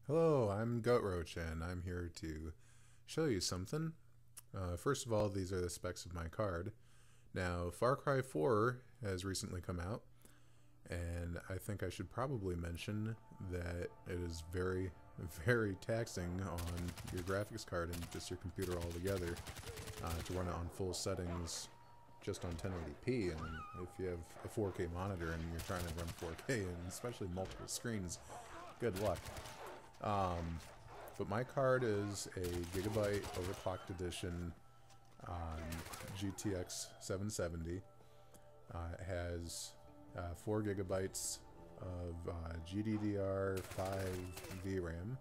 Hello, I'm Gutroach, and I'm here to show you something. First of all, these are the specs of my card. Now, Far Cry 4 has recently come out, and I think I should probably mention that it is very, very taxing on your graphics card and just your computer altogether to run it on full settings just on 1080p. And if you have a 4K monitor and you're trying to run 4K, and especially multiple screens, good luck. But my card is a Gigabyte overclocked edition GTX 770. It has 4 gigabytes of GDDR5 VRAM,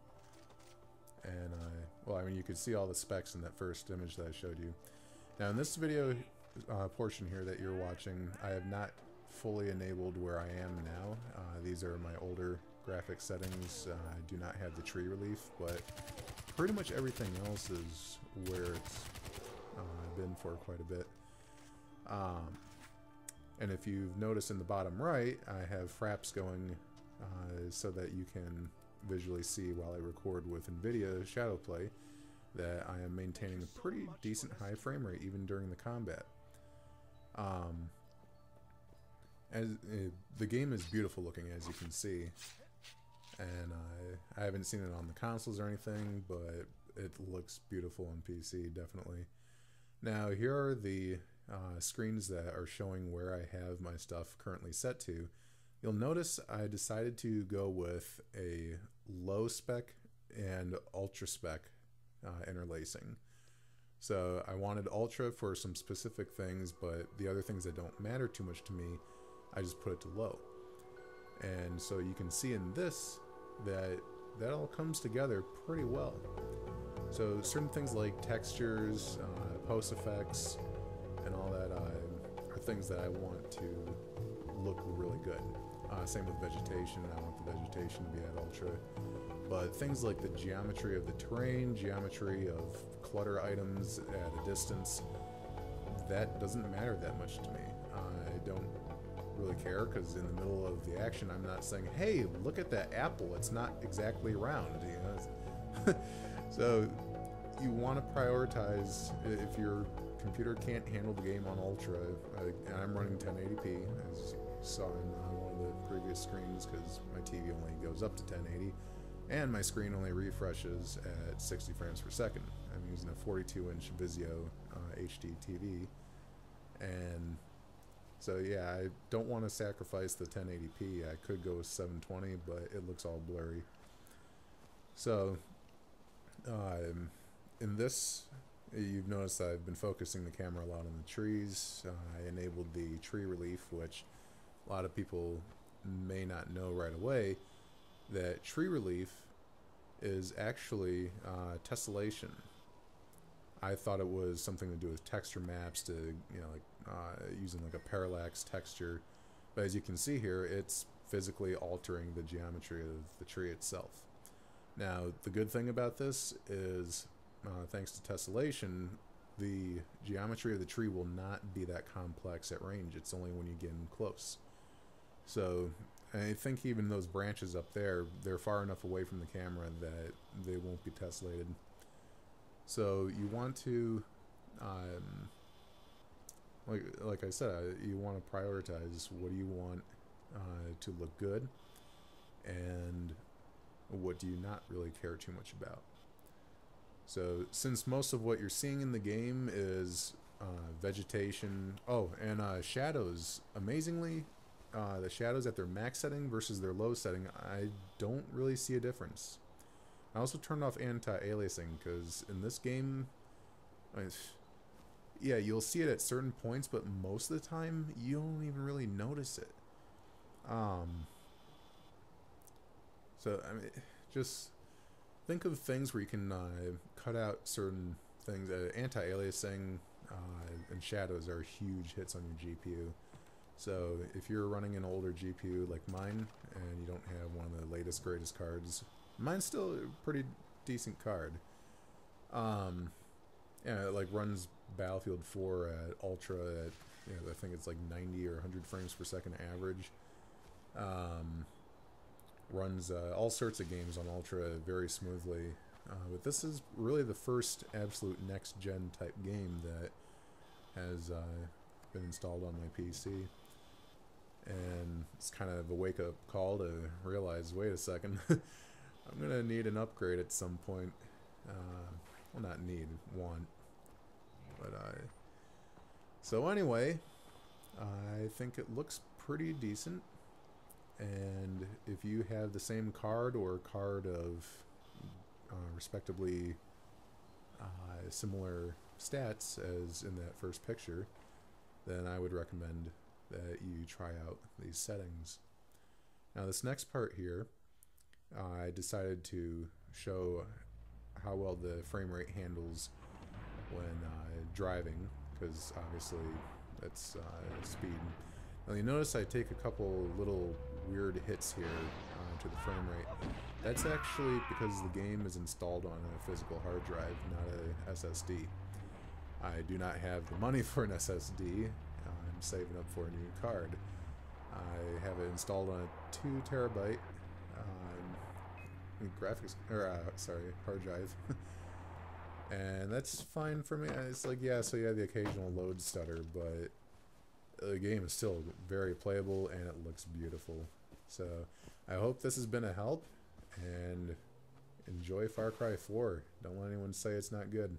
and well, I mean, you could see all the specs in that first image that I showed you. Now, in this video portion here that you're watching, I have not fully enabled where I am now. These are my older graphics settings. I do not have the tree relief, but pretty much everything else is where it's been for quite a bit. And if you've noticed in the bottom right, I have fraps going so that you can visually see while I record with Nvidia Shadowplay that I am maintaining a pretty decent high frame rate even during the combat. The game is beautiful looking, as you can see, and I haven't seen it on the consoles or anything, but it looks beautiful on PC, definitely. Now, here are the screens that are showing where I have my stuff currently set to. You'll notice I decided to go with a low spec and ultra spec interlacing. So I wanted ultra for some specific things, but the other things that don't matter too much to me, I just put it to low. And so you can see in this that all comes together pretty well. So certain things like textures, post effects, and all that are things that I want to look really good. Same with vegetation. I want the vegetation to be at ultra. But things like the geometry of the terrain, geometry of clutter items at a distance, that doesn't matter that much to me. I don't really care, because in the middle of the action I'm not saying, hey, look at that apple, it's not exactly round, you know. So you want to prioritize. If your computer can't handle the game on ultra, and I'm running 1080p as you saw in one of the previous screens, because my TV only goes up to 1080 and my screen only refreshes at 60 frames per second. I'm using a 42-inch Vizio HD TV, and so yeah, I don't want to sacrifice the 1080p. I could go with 720, but it looks all blurry. So in this, you've noticed I've been focusing the camera a lot on the trees. I enabled the tree relief, which a lot of people may not know right away, that tree relief is actually tessellation. I thought it was something to do with texture maps, to, you know, like using like a parallax texture, but as you can see here, it's physically altering the geometry of the tree itself. Now, the good thing about this is, thanks to tessellation, the geometry of the tree will not be that complex at range. It's only when you get in close. So I think even those branches up there, they're far enough away from the camera that they won't be tessellated. So you want to, like I said, you want to prioritize what do you want to look good, and what do you not really care too much about. So since most of what you're seeing in the game is vegetation, oh, and shadows, amazingly, the shadows at their max setting versus their low setting, I don't really see a difference. I also turned off anti-aliasing, because in this game, yeah, you'll see it at certain points, but most of the time you don't even really notice it. So I mean, just think of things where you can cut out certain things. Anti-aliasing and shadows are huge hits on your GPU. So if you're running an older GPU like mine, and you don't have one of the latest greatest cards, mine's still a pretty decent card. Yeah, it like runs Battlefield 4 at ultra at, you know, I think it's like 90 or 100 frames per second average. runs all sorts of games on Ultra very smoothly. But this is really the first absolute next-gen type game that has been installed on my PC. And it's kind of a wake-up call to realize, wait a second, I'm going to need an upgrade at some point. Well, not need, want. But, so anyway, I think it looks pretty decent. And if you have the same card or card of respectively similar stats as in that first picture, then I would recommend that you try out these settings. Now this next part here, I decided to show how well the frame rate handles when driving, because obviously that's speed. Now you notice I take a couple little weird hits here to the frame rate. That's actually because the game is installed on a physical hard drive, not a SSD. I do not have the money for an SSD. I'm saving up for a new card. I have it installed on a 2 terabyte graphics, or hard drive. And that's fine for me. It's like, yeah, so you have the occasional load stutter, but the game is still very playable and it looks beautiful. So I hope this has been a help, and enjoy Far Cry 4. Don't let anyone say it's not good.